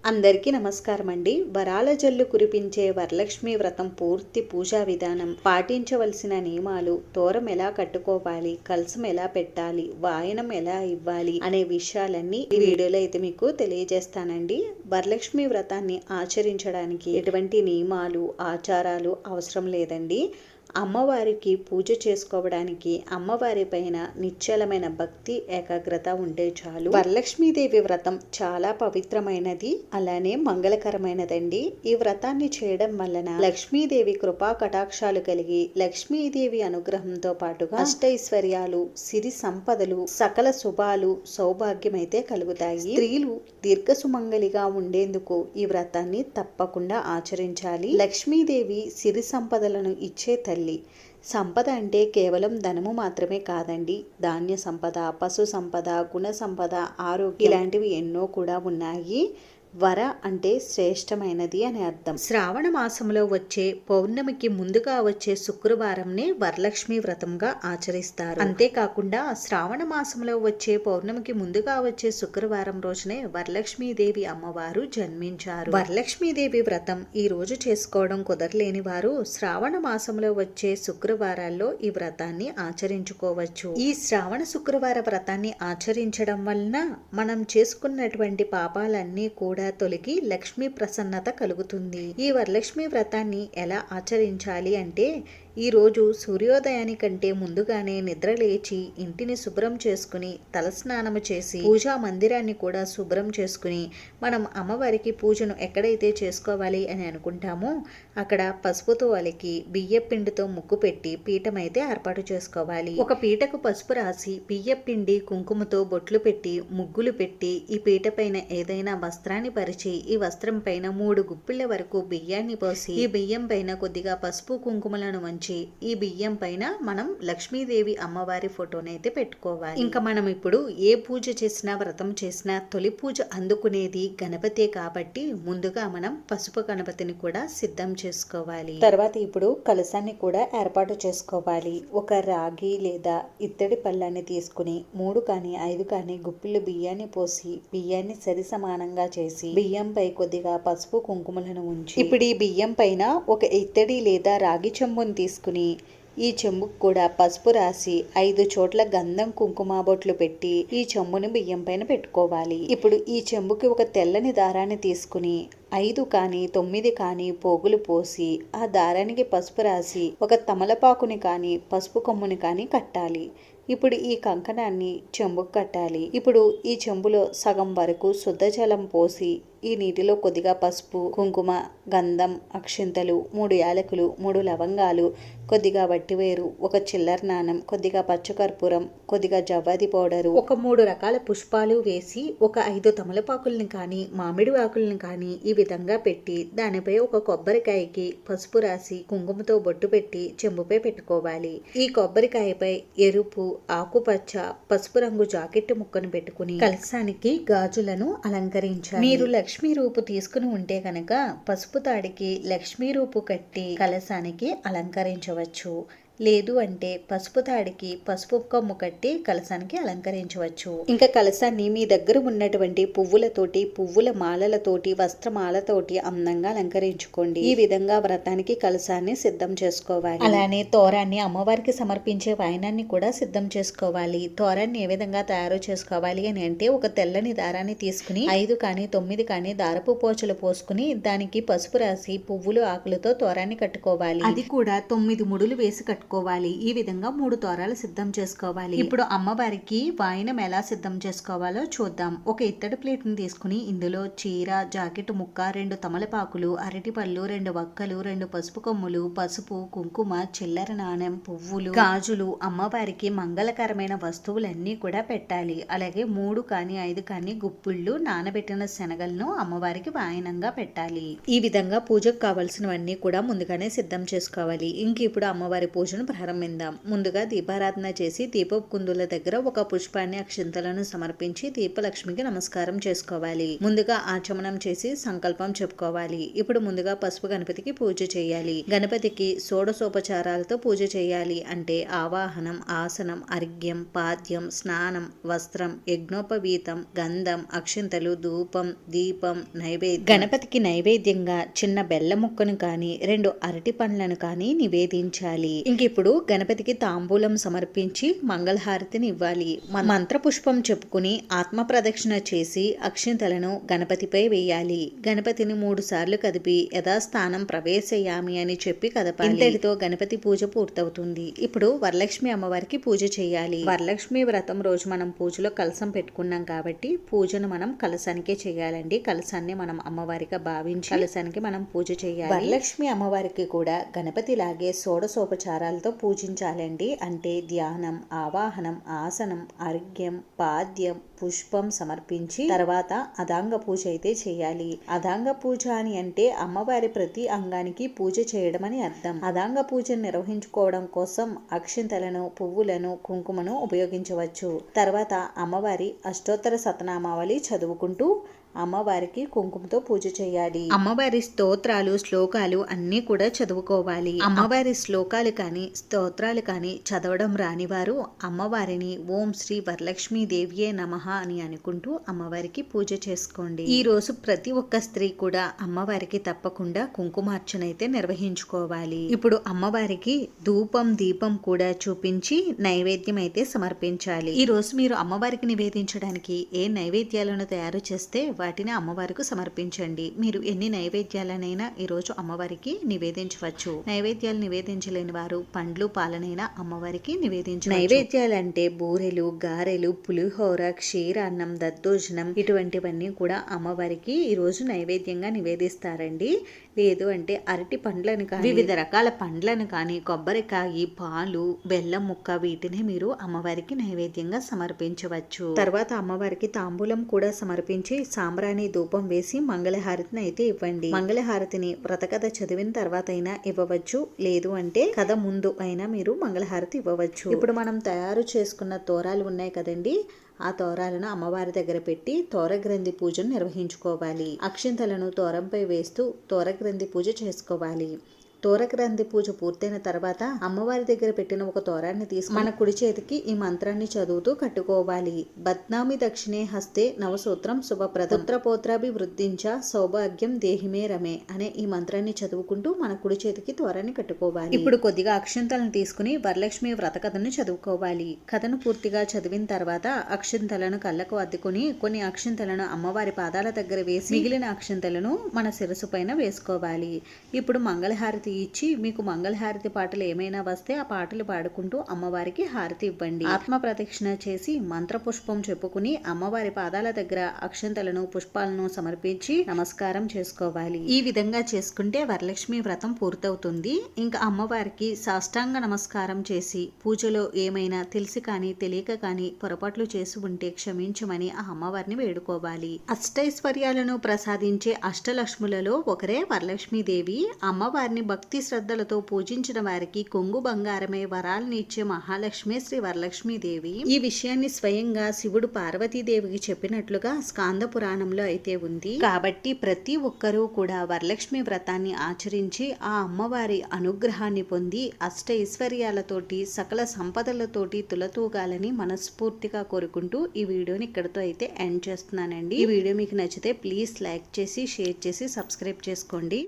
అందరికీ నమస్కారం అండి. వరాల జల్లు కురిపించే వరలక్ష్మి వ్రతం పూర్తి పూజా విధానం, పాటించవలసిన నియమాలు, తోరం ఎలా కట్టుకోవాలి, కలసం ఎలా పెట్టాలి, వాయనం ఎలా ఇవ్వాలి అనే విషయాలన్నీ ఈ వీడియోలో అయితే మీకు తెలియజేస్తానండి. వరలక్ష్మి వ్రతాన్ని ఆచరించడానికి ఎటువంటి నియమాలు, ఆచారాలు అవసరం లేదండి. అమ్మవారికి పూజ చేసుకోవడానికి అమ్మవారి పైన నిశ్చలమైన భక్తి, ఏకాగ్రత ఉంటే చాలు. వరలక్ష్మీదేవి వ్రతం చాలా పవిత్రమైనది, అలానే మంగళకరమైనదండి. ఈ వ్రతాన్ని చేయడం వలన లక్ష్మీదేవి కృపా కటాక్షాలు కలిగి లక్ష్మీదేవి అనుగ్రహంతో పాటుగా అష్టైశ్వర్యాలు, సిరి సంపదలు, సకల శుభాలు, సౌభాగ్యం అయితే కలుగుతాయి. స్త్రీలు దీర్ఘ సుమంగలిగా ఉండేందుకు ఈ వ్రతాన్ని తప్పకుండా ఆచరించాలి. లక్ష్మీదేవి సిరి సంపదలను ఇచ్చే తల్లి. సంపద అంటే కేవలం ధనము మాత్రమే కాదండి. ధాన్య సంపద, పశు సంపద, గుణ సంపద, ఆరోగ్యం ఇలాంటివి ఎన్నో కూడా ఉన్నాయి. వర అంటే శ్రేష్టమైనది అని అర్థం. శ్రావణ మాసంలో వచ్చే పౌర్ణమికి ముందుగా వచ్చే శుక్రవారంనే వరలక్ష్మి వ్రతంగా ఆచరిస్తారు. అంతేకాకుండా శ్రావణ మాసంలో వచ్చే పౌర్ణమికి ముందుగా వచ్చే శుక్రవారం రోజునే వరలక్ష్మీదేవి అమ్మవారు జన్మించారు. వరలక్ష్మీదేవి వ్రతం ఈ రోజు చేసుకోవడం కుదరలేని వారు శ్రావణ మాసంలో వచ్చే శుక్రవారాల్లో ఈ వ్రతాన్ని ఆచరించుకోవచ్చు. ఈ శ్రావణ శుక్రవార వ్రతాన్ని ఆచరించడం వలన మనం చేసుకున్నటువంటి పాపాలన్నీ కూడా తొలగి లక్ష్మీ ప్రసన్నత కలుగుతుంది. ఈ వరలక్ష్మి వ్రతాన్ని ఎలా ఆచరించాలి అంటే, ఈరోజు సూర్యోదయానికంటే ముందుగానే నిద్ర లేచి ఇంటిని శుభ్రం చేసుకుని తలస్నానము చేసి పూజా మందిరాన్ని కూడా శుభ్రం చేసుకుని మనం అమ్మవారికి పూజను ఎక్కడైతే చేసుకోవాలి అని అనుకుంటామో అక్కడ పసుపుతో అలికి బియ్య పిండితో ముగ్గు పెట్టి పీఠం అయితే ఏర్పాటు చేసుకోవాలి. ఒక పీటకు పసుపు రాసి బియ్య పిండి కుంకుమతో బొట్లు పెట్టి ముగ్గులు పెట్టి ఈ పీట పైన ఏదైనా వస్త్రాన్ని పరిచి ఈ వస్త్రం పైన 3 గుప్పిళ్ల వరకు బియ్యాన్ని పోసి ఈ బియ్యం పైన కొద్దిగా పసుపు కుంకుమలను వంచి ఈ బియ్యం పైన మనం లక్ష్మీదేవి అమ్మవారి ఫోటోనైతే పెట్టుకోవాలి. ఇంకా మనం ఇప్పుడు ఏ పూజ చేసినా వ్రతం చేసినా తొలి పూజ అందుకునేది గణపతే కాబట్టి ముందుగా మనం పసుపు గణపతిని కూడా సిద్ధం చేసుకోవాలి. తర్వాత ఇప్పుడు కలశాన్ని కూడా ఏర్పాటు చేసుకోవాలి. ఒక రాగి లేదా ఇత్తడి పళ్ళాన్ని తీసుకుని 3 కానీ 5 కానీ గుప్పిళ్ళు బియ్యాన్ని పోసి బియ్యాన్ని సరి సమానంగా చేసి బియ్యంపై కొద్దిగా పసుపు కుంకుమలను ఉంచి ఇప్పుడు ఈ బియ్యం పైన ఒక ఇత్తడి లేదా రాగి చెంబుని తీసుకుని ఈ చెంబుకు కూడా పసుపు రాసి 5 చోట్ల గంధం కుంకుమ బొట్లు పెట్టి ఈ చెంబుని బియ్యం పైన పెట్టుకోవాలి. ఇప్పుడు ఈ చెంబుకి ఒక తెల్లని దారాన్ని తీసుకుని 5 కానీ 9 కానీ పోగులు పోసి ఆ దారానికి పసుపు రాసి ఒక తమలపాకుని కానీ పసుపు కొమ్ముని కానీ కట్టాలి. ఇప్పుడు ఈ కంకణాన్ని చెంబుకు కట్టాలి. ఇప్పుడు ఈ చెంబులో సగం వరకు శుద్ధ జలం పోసి ఈ నీటిలో కొద్దిగా పసుపు, కుంకుమ, గంధం, అక్షింతలు, 3 యాలకులు, 3 లవంగాలు, కొద్దిగా వట్టివేరు, ఒక చిల్లర నాణం, కొద్దిగా పచ్చకర్పూరం, కొద్దిగా జవ్వాది పౌడరు, ఒక 3 రకాల పుష్పాలు వేసి ఒక 5 తమలపాకుల్ని కానీ మామిడి ఆకుల్ని కానీ ఈ విధంగా పెట్టి దానిపై ఒక కొబ్బరికాయకి పసుపు రాసి కుంకుమతో బొట్టు పెట్టి చెంబుపై పెట్టుకోవాలి. ఈ కొబ్బరికాయపై ఎరుపు, ఆకుపచ్చ, పసుపు రంగు జాకెట్ ముక్కను పెట్టుకుని కలశానికి గాజులను అలంకరించాలి. మీరు లక్ష్మీ రూపు తీసుకుని ఉంటే కనుక పసుపు తాడికి లక్ష్మీ రూపు కట్టి కలశానికి అలంకరించవచ్చు. లేదు అంటే పసుపు తాడికి పసుపు కొమ్ము కట్టి కలశానికి అలంకరించవచ్చు. ఇంకా కలశాన్ని మీ దగ్గర ఉన్నటువంటి పువ్వులతోటి, పువ్వుల మాలలతోటి, వస్త్రమాలతోటి అందంగా అలంకరించుకోండి. ఈ విధంగా వ్రతానికి కలశాన్ని సిద్ధం చేసుకోవాలి. అలానే తోరాన్ని అమ్మవారికి సమర్పించే వాయనాన్ని కూడా సిద్ధం చేసుకోవాలి. తోరాన్ని ఏ విధంగా తయారు చేసుకోవాలి అని అంటే, ఒక తెల్లని దారాన్ని తీసుకుని 5 కానీ 9 కానీ దారపు పోచలు పోసుకుని దానికి పసుపు రాసి పువ్వులు ఆకులతో తోరాన్ని కట్టుకోవాలి. అది కూడా 9 ముడులు వేసి కట్టుకోవాలి. ఈ విధంగా 3 తోరాలు సిద్ధం చేసుకోవాలి. ఇప్పుడు అమ్మవారికి వాయనం ఎలా సిద్ధం చేసుకోవాలో చూద్దాం. ఒక ఇత్తడి ప్లేట్ ని తీసుకుని ఇందులో చీర, జాకెట్ ముక్క, 2 తమలపాకులు, అరటిపళ్ళు, 2 వక్కలు, 2 పసుపు కొమ్ములు, పసుపు, కుంకుమ, చిల్లర నాణెం, పువ్వులు, గాజులు, అమ్మవారికి మంగళకరమైన వస్తువులన్నీ కూడా పెట్టాలి. అలాగే 3 కానీ 5 కానీ గుప్పిళ్ళు నానబెట్టిన శనగలను అమ్మవారికి వాయనంగా పెట్టాలి. ఈ విధంగా పూజకు కావాల్సినవన్నీ కూడా ముందుగానే సిద్ధం చేసుకోవాలి. ఇంక ఇప్పుడు అమ్మవారి పూజ పూజను ప్రారంభిద్దాం. ముందుగా దీపారాధన చేసి దీపపు కుందుల దగ్గర ఒక పుష్పాన్ని అక్షింతలను సమర్పించి దీపలక్ష్మికి నమస్కారం చేసుకోవాలి. ముందుగా ఆచమనం చేసి సంకల్పం చెప్పుకోవాలి. ఇప్పుడు ముందుగా పసుపు గణపతికి పూజ చేయాలి. గణపతికి షోడశోపచారాలతో పూజ చేయాలి. అంటే ఆవాహనం, ఆసనం, అర్ఘ్యం, పాద్యం, స్నానం, వస్త్రం, యజ్ఞోపవీతం, గంధం, అక్షింతలు, ధూపం, దీపం, నైవేద్యం. గణపతికి నైవేద్యంగా చిన్న బెల్లం ముక్కను కానీ 2 అరటి పండ్లను కానీ నివేదించాలి. ఇంకిప్పుడు గణపతికి తాంబూలం సమర్పించి మంగళహారతిని ఇవ్వాలి. మంత్ర పుష్పం చెప్పుకుని ఆత్మ ప్రదక్షిణ చేసి అక్షింతలను గణపతిపై వేయాలి. గణపతిని 3 సార్లు కదిపి యథాస్థానం ప్రవేశయామి అని చెప్పి కదపాలి. ఇంతటితో గణపతి పూజ పూర్తవుతుంది. ఇప్పుడు వరలక్ష్మి అమ్మవారికి పూజ చేయాలి. వరలక్ష్మి వ్రతం రోజు మనం పూజలో కలసం పెట్టుకున్నాం కాబట్టి పూజను మనం కలసానికే చేయాలండి. కలసాన్ని మనం అమ్మవారిగా భావించి కలసానికి మనం పూజ చేయాలి. వరలక్ష్మి అమ్మవారికి కూడా గణపతి లాగే షోడశోపచారాలతో పూజించాలండి. అంటే ధ్యానం, ఆవాహనం, ఆసనం, అర్ఘ్యం, పాద్యం, పుష్పం సమర్పించి తర్వాత అదాంగ పూజ అయితే చేయాలి. అదాంగ పూజ అని అంటే అమ్మవారి ప్రతి అంగానికి పూజ చేయడం అని అర్థం. అదాంగ పూజను నిర్వహించుకోవడం కోసం అక్షింతలను, పువ్వులను, కుంకుమను ఉపయోగించవచ్చు. తర్వాత అమ్మవారి అష్టోత్తర శతనామావళి చదువుకుంటూ అమ్మవారికి కుంకుమతో పూజ చేయాలి. అమ్మవారి స్తోత్రాలు, శ్లోకాలు అన్నీ కూడా చదువుకోవాలి. అమ్మవారి శ్లోకాలు కానీ స్తోత్రాలు కానీ చదవడం రాని వారు అమ్మవారిని ఓం శ్రీ వరలక్ష్మీ దేవియే నమః అని అనుకుంటూ అమ్మవారికి పూజ చేసుకోండి. ఈ రోజు ప్రతి ఒక్క స్త్రీ కూడా అమ్మవారికి తప్పకుండా కుంకుమార్చన అయితే నిర్వహించుకోవాలి. ఇప్పుడు అమ్మవారికి ధూపం, దీపం కూడా చూపించి నైవేద్యం అయితే సమర్పించాలి. ఈ రోజు మీరు అమ్మవారికి నివేదించడానికి ఏ నైవేద్యాలను తయారు చేస్తే వాటిని అమ్మవారికి సమర్పించండి. మీరు ఎన్ని నైవేద్యాలనైనా ఈరోజు అమ్మవారికి నివేదించవచ్చు. నైవేద్యాలు నివేదించలేని వారు పండ్లు, పాలనైనా అమ్మవారికి నివేదించవచ్చు. నైవేద్యాలంటే బూరెలు, గారెలు, పులిహోర, క్షీరాన్నం, దద్దోజనం ఇటువంటివన్నీ కూడా అమ్మవారికి ఈరోజు నైవేద్యంగా నివేదిస్తారండి. లేదు అంటే అరటి పండ్లను కానీ వివిధ రకాల పండ్లను కానీ కొబ్బరికాయ, పాలు, బెల్లం ముక్క వీటిని మీరు అమ్మవారికి నైవేద్యంగా సమర్పించవచ్చు. తర్వాత అమ్మవారికి తాంబూలం కూడా సమర్పించి సాంబ్రాణి ధూపం వేసి మంగళహారతిని అయితే ఇవ్వండి. మంగళహారతిని వ్రతకథ చదివిన తర్వాత అయినా ఇవ్వవచ్చు. లేదు అంటే కథ ముందు అయినా మీరు మంగళహారతి ఇవ్వవచ్చు. ఇప్పుడు మనం తయారు చేసుకున్న తోరాలు ఉన్నాయి కదండి, ఆ తోరాలను అమ్మవారి దగ్గర పెట్టి తోరగ్రంథి పూజను నిర్వహించుకోవాలి. అక్షింతలను తోరంపై వేస్తూ తోరగ్రంథి పూజ చేసుకోవాలి. తోరగ్రంథి పూజ పూర్తయిన తర్వాత అమ్మవారి దగ్గర పెట్టిన ఒక తోరాన్ని తీసుకుని మన కుడి చేతికి ఈ మంత్రాన్ని చదువుతూ కట్టుకోవాలి. బద్నామి దక్షిణే హస్తే నవసూత్రం శుభప్రదం పుత్రపోత్రాభివృద్ధించ సౌభాగ్యం దేహిమే రమే అనే ఈ మంత్రాన్ని చదువుకుంటూ మన కుడి చేతికి తోరాన్ని కట్టుకోవాలి. ఇప్పుడు కొద్దిగా అక్షింతలను తీసుకుని వరలక్ష్మి వ్రత కథను చదువుకోవాలి. కథను పూర్తిగా చదివిన తర్వాత అక్షింతలను కళ్ళకు అద్దుకుని కొన్ని అక్షింతలను అమ్మవారి పాదాల దగ్గర వేసి మిగిలిన అక్షింతలను మన శిరసు పైన వేసుకోవాలి. ఇప్పుడు మంగళహారతి ఇచ్చి మీకు మంగళహారతి పాటలు ఏమైనా వస్తే ఆ పాటలు పాడుకుంటూ అమ్మవారికి హారతి ఇవ్వండి. ఆత్మ ప్రదక్షిణ చేసి మంత్ర పుష్పం చెప్పుకుని అమ్మవారి పాదాల దగ్గర అక్షంతలను, పుష్పాలను సమర్పించి నమస్కారం చేసుకోవాలి. ఈ విధంగా చేసుకుంటే వరలక్ష్మి వ్రతం పూర్తవుతుంది. ఇంకా అమ్మవారికి సాష్టాంగ నమస్కారం చేసి పూజలో ఏమైనా తెలిసి కానీ తెలియక కానీ పొరపాట్లు చేసి ఉంటే క్షమించమని ఆ అమ్మవారిని వేడుకోవాలి. అష్టైశ్వర్యాలను ప్రసాదించే అష్టలక్ష్ములలో ఒకరే వరలక్ష్మీదేవి. అమ్మవారిని భక్తి శ్రద్ధలతో పూజించిన వారికి కొంగు బంగారమే వరాలను ఇచ్చే మహాలక్ష్మి శ్రీ వరలక్ష్మీదేవి. ఈ విషయాన్ని స్వయంగా శివుడు పార్వతీదేవికి చెప్పినట్లుగా స్కాంద పురాణంలో అయితే ఉంది. కాబట్టి ప్రతి ఒక్కరూ కూడా వరలక్ష్మి వ్రతాన్ని ఆచరించి ఆ అమ్మవారి అనుగ్రహాన్ని పొంది అష్టైశ్వర్యాలతోటి సకల సంపదలతోటి తులతూగాలని మనస్ఫూర్తిగా కోరుకుంటూ ఈ వీడియోని ఇక్కడితో అయితే ఎండ్ చేస్తున్నానండి. ఈ వీడియో మీకు నచ్చితే ప్లీజ్ లైక్ చేసి, షేర్ చేసి, సబ్స్క్రైబ్ చేసుకోండి.